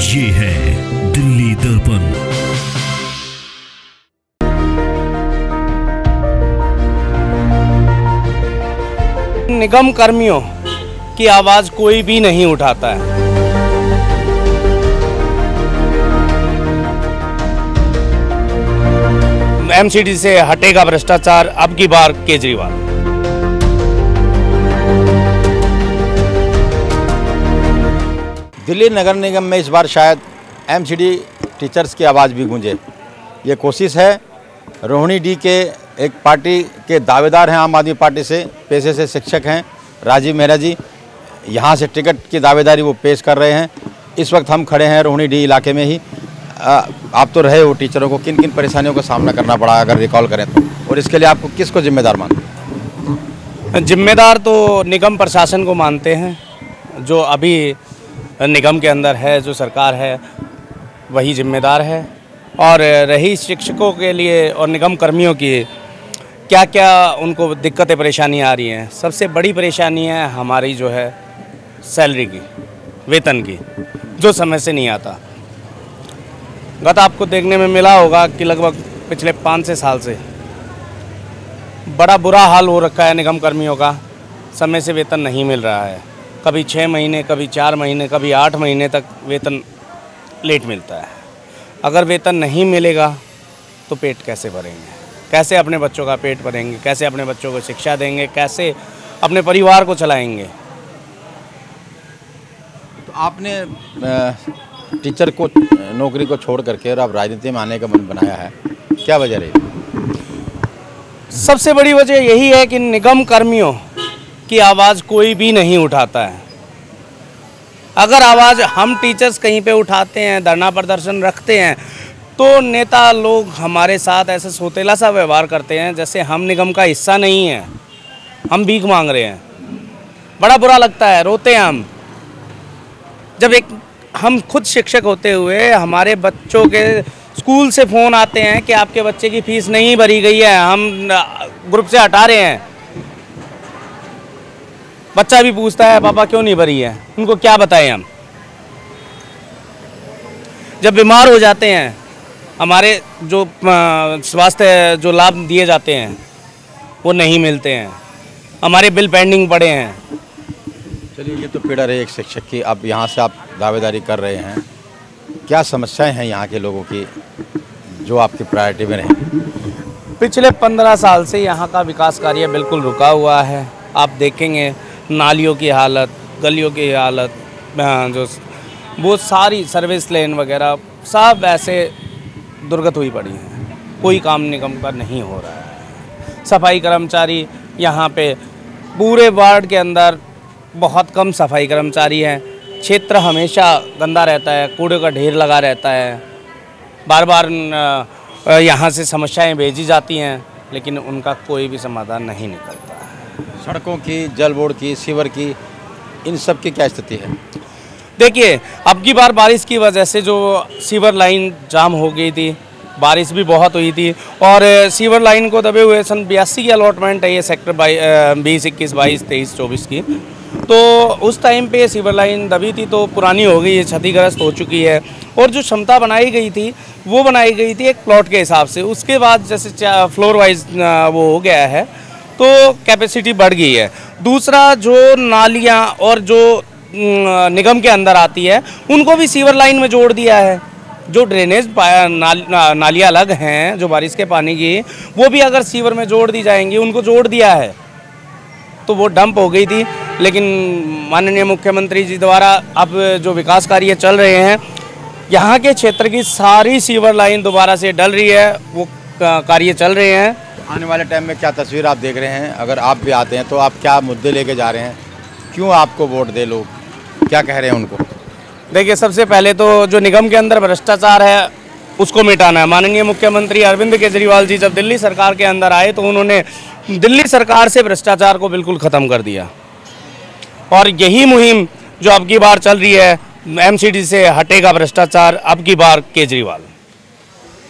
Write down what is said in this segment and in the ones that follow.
ये है दिल्ली दर्पण। निगम कर्मियों की आवाज कोई भी नहीं उठाता है। एमसीडी से हटेगा भ्रष्टाचार, अब की बार केजरीवाल। दिल्ली नगर निगम में इस बार शायद एमसीडी टीचर्स की आवाज़ भी गूंजे। ये कोशिश है। रोहिणी डी के एक पार्टी के दावेदार हैं, आम आदमी पार्टी से, पेशे से शिक्षक हैं, राजीव मेहरा जी। यहाँ से टिकट की दावेदारी वो पेश कर रहे हैं। इस वक्त हम खड़े हैं रोहिणी डी इलाके में ही। आप तो रहे हो टीचरों को, किन किन परेशानियों का सामना करना पड़ा अगर रिकॉल करें तो, और इसके लिए आपको किसको जिम्मेदार मानते हैं? जिम्मेदार तो निगम प्रशासन को मानते हैं, जो अभी निगम के अंदर है, जो सरकार है वही जिम्मेदार है। और रही शिक्षकों के लिए और निगम कर्मियों की क्या क्या उनको दिक्कतें परेशानी आ रही हैं, सबसे बड़ी परेशानी है हमारी जो है सैलरी की, वेतन की, जो समय से नहीं आता। गत आपको देखने में मिला होगा कि लगभग पिछले 5-6 साल से बड़ा बुरा हाल हो रखा है निगम कर्मियों का। समय से वेतन नहीं मिल रहा है। कभी 6 महीने, कभी 4 महीने, कभी 8 महीने तक वेतन लेट मिलता है। अगर वेतन नहीं मिलेगा तो पेट कैसे भरेंगे, कैसे अपने बच्चों का पेट भरेंगे, कैसे अपने बच्चों को शिक्षा देंगे, कैसे अपने परिवार को चलाएंगे। तो आपने टीचर को नौकरी को छोड़ करके और अब राजनीति में आने का मन बनाया है, क्या वजह रही? सबसे बड़ी वजह यही है कि निगम कर्मियों की आवाज़ कोई भी नहीं उठाता है। अगर आवाज़ हम टीचर्स कहीं पे उठाते हैं, धरना प्रदर्शन रखते हैं, तो नेता लोग हमारे साथ ऐसे सोतेला सा व्यवहार करते हैं जैसे हम निगम का हिस्सा नहीं है, हम भीख मांग रहे हैं। बड़ा बुरा लगता है, रोते हैं हम। जब हम खुद शिक्षक होते हुए हमारे बच्चों के स्कूल से फ़ोन आते हैं कि आपके बच्चे की फ़ीस नहीं भरी गई है, हम ग्रुप से हटा रहे हैं। बच्चा भी पूछता है पापा क्यों नहीं भरी है, उनको क्या बताएं हम। जब बीमार हो जाते हैं, हमारे जो स्वास्थ्य जो लाभ दिए जाते हैं वो नहीं मिलते हैं, हमारे बिल पेंडिंग पड़े हैं। चलिए, ये तो पीड़ा रही एक शिक्षक की। अब यहाँ से आप दावेदारी कर रहे हैं, क्या समस्याएं हैं यहाँ के लोगों की जो आपकी प्रायोरिटी में रहें? पिछले 15 साल से यहाँ का विकास कार्य बिल्कुल रुका हुआ है। आप देखेंगे नालियों की हालत, गलियों की हालत, जो वो सारी सर्विस लेन वगैरह सब ऐसे दुर्गत हुई पड़ी हैं। कोई काम निगम का नहीं हो रहा है। सफाई कर्मचारी यहाँ पे पूरे वार्ड के अंदर बहुत कम सफाई कर्मचारी हैं। क्षेत्र हमेशा गंदा रहता है, कूड़े का ढेर लगा रहता है। बार बार यहाँ से समस्याएं भेजी जाती हैं, लेकिन उनका कोई भी समाधान नहीं निकलता है। सड़कों की, जल बोर्ड की, सीवर की, इन सब की क्या स्थिति है? देखिए, अब की बार बारिश की वजह से जो सीवर लाइन जाम हो गई थी, बारिश भी बहुत हुई थी, और सीवर लाइन को दबे हुए सन 82 की अलॉटमेंट है ये सेक्टर 20, 21, 22, 23, 24 की। तो उस टाइम पे सीवर लाइन दबी थी, तो पुरानी हो गई है, क्षतिग्रस्त हो चुकी है। और जो क्षमता बनाई गई थी वो बनाई गई थी एक प्लॉट के हिसाब से। उसके बाद जैसे फ्लोर वाइज वो हो गया है, तो कैपेसिटी बढ़ गई है। दूसरा, जो नालियाँ और जो निगम के अंदर आती है उनको भी सीवर लाइन में जोड़ दिया है। जो ड्रेनेज नालियाँ अलग हैं जो बारिश के पानी की, वो भी अगर सीवर में जोड़ दी जाएंगी, उनको जोड़ दिया है तो वो डंप हो गई थी। लेकिन माननीय मुख्यमंत्री जी द्वारा अब जो विकास कार्य चल रहे हैं, यहाँ के क्षेत्र की सारी सीवर लाइन दोबारा से डल रही है, वो कार्य चल रहे हैं। आने वाले टाइम में क्या तस्वीर आप देख रहे हैं? अगर आप भी आते हैं तो आप क्या मुद्दे लेके जा रहे हैं? क्यों आपको वोट दे लोग, क्या कह रहे हैं उनको? देखिए, सबसे पहले तो जो निगम के अंदर भ्रष्टाचार है उसको मिटाना है। माननीय मुख्यमंत्री अरविंद केजरीवाल जी जब दिल्ली सरकार के अंदर आए तो उन्होंने दिल्ली सरकार से भ्रष्टाचार को बिल्कुल ख़त्म कर दिया, और यही मुहिम जो अब की बार चल रही है, एमसीडी से हटेगा भ्रष्टाचार, अब की बार केजरीवाल।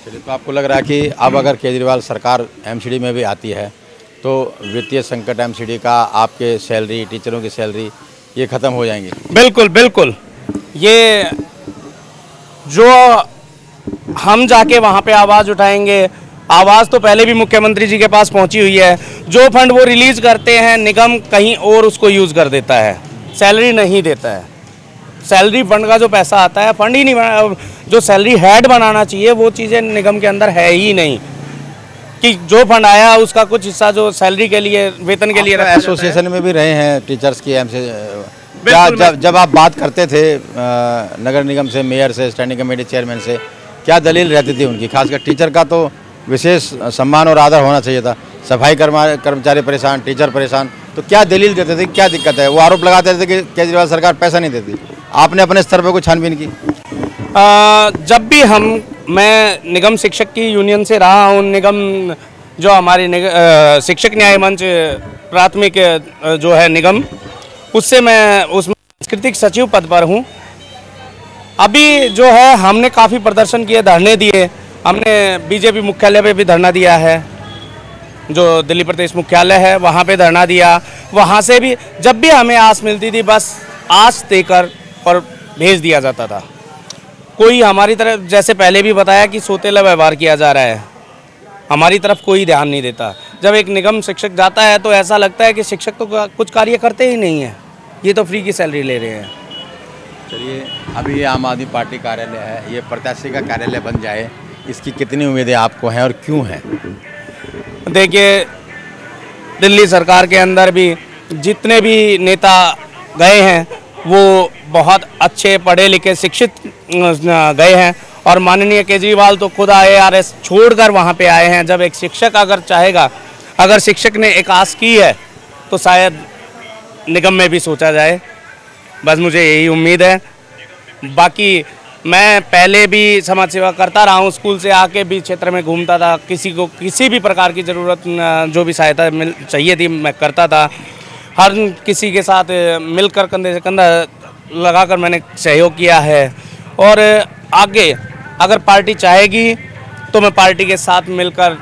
चलिए, तो आपको लग रहा है कि अब अगर केजरीवाल सरकार एमसीडी में भी आती है तो वित्तीय संकट एमसीडी का, आपके सैलरी, टीचरों की सैलरी, ये ख़त्म हो जाएंगी? बिल्कुल बिल्कुल। ये जो हम जाके वहाँ पे आवाज़ उठाएंगे, आवाज़ तो पहले भी मुख्यमंत्री जी के पास पहुँची हुई है। जो फंड वो रिलीज़ करते हैं निगम कहीं और उसको यूज़ कर देता है, सैलरी नहीं देता है। सैलरी फंड का जो पैसा आता है, फंड ही नहीं बना, जो सैलरी हेड बनाना चाहिए वो चीज़ें निगम के अंदर है ही नहीं, कि जो फंड आया उसका कुछ हिस्सा जो सैलरी के लिए, वेतन के लिए रखा एसोसिएशन में भी रहे हैं टीचर्स की से क्या जब आप बात करते थे नगर निगम से, मेयर से, स्टैंडिंग कमेटी चेयरमैन से, क्या दलील रहती थी उनकी? खासकर टीचर का तो विशेष सम्मान और आदर होना चाहिए था। सफाई कर्मचारी परेशान, टीचर परेशान, तो क्या दलील देते थे, क्या दिक्कत है? वो आरोप लगाते थे कि केजरीवाल सरकार पैसा नहीं देती। आपने अपने स्तर पर कोई छानबीन की? जब भी मैं निगम शिक्षक की यूनियन से रहा हूँ, निगम जो हमारी शिक्षक न्याय मंच प्राथमिक जो है निगम, उससे मैं उसमें सांस्कृतिक सचिव पद पर हूँ। अभी जो है हमने काफ़ी प्रदर्शन किए, धरने दिए। हमने बीजेपी मुख्यालय पे भी धरना दिया है, जो दिल्ली प्रदेश मुख्यालय है वहाँ पे धरना दिया। वहाँ से भी जब भी हमें आस मिलती थी बस आस देकर और भेज दिया जाता था। कोई हमारी तरफ, जैसे पहले भी बताया कि सौतेला व्यवहार किया जा रहा है, हमारी तरफ कोई ध्यान नहीं देता। जब एक निगम शिक्षक जाता है तो ऐसा लगता है कि शिक्षक तो कुछ कार्य करते ही नहीं है, ये तो फ्री की सैलरी ले रहे हैं। चलिए, अभी ये आम आदमी पार्टी कार्यालय है, ये प्रत्याशी का कार्यालय बन जाए, इसकी कितनी उम्मीदें आपको हैं और क्यों हैं? देखिए, दिल्ली सरकार के अंदर भी जितने भी नेता गए हैं वो बहुत अच्छे पढ़े लिखे शिक्षित गए हैं, और माननीय केजरीवाल तो खुद IAS छोड़कर वहाँ पे आए हैं। जब एक शिक्षक अगर चाहेगा, अगर शिक्षक ने एक आस की है तो शायद निगम में भी सोचा जाए, बस मुझे यही उम्मीद है। बाकी मैं पहले भी समाज सेवा करता रहा हूँ, स्कूल से आके भी क्षेत्र में घूमता था, किसी को किसी भी प्रकार की ज़रूरत जो भी सहायता चाहिए थी मैं करता था। हर किसी के साथ मिलकर कंधे से कंधा लगाकर मैंने सहयोग किया है, और आगे अगर पार्टी चाहेगी तो मैं पार्टी के साथ मिलकर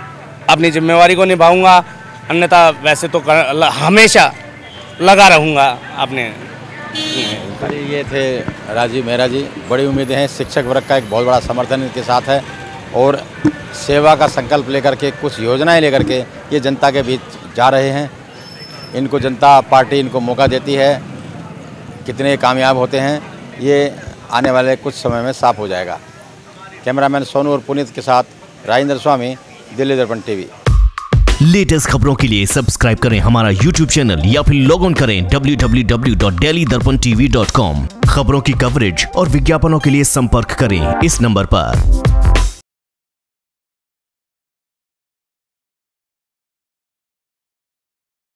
अपनी जिम्मेवारी को निभाऊंगा, अन्यथा वैसे तो हमेशा लगा रहूँगा अपने। ये थे राजीव मेहरा जी। बड़ी उम्मीदें हैं, शिक्षक वर्ग का एक बहुत बड़ा समर्थन इनके साथ है, और सेवा का संकल्प लेकर के, कुछ योजनाएं लेकर के ये जनता के बीच जा रहे हैं। इनको जनता पार्टी इनको मौका देती है, कितने कामयाब होते हैं ये आने वाले कुछ समय में साफ हो जाएगा। कैमरामैन सोनू और पुनीत के साथ राजेंद्र स्वामी, दिल्ली दर्पण टीवी। लेटेस्ट खबरों के लिए सब्सक्राइब करें हमारा YouTube चैनल या फिर लॉग ऑन करें www.delhidarpantv.com। खबरों की कवरेज और विज्ञापनों के लिए संपर्क करें इस नंबर पर।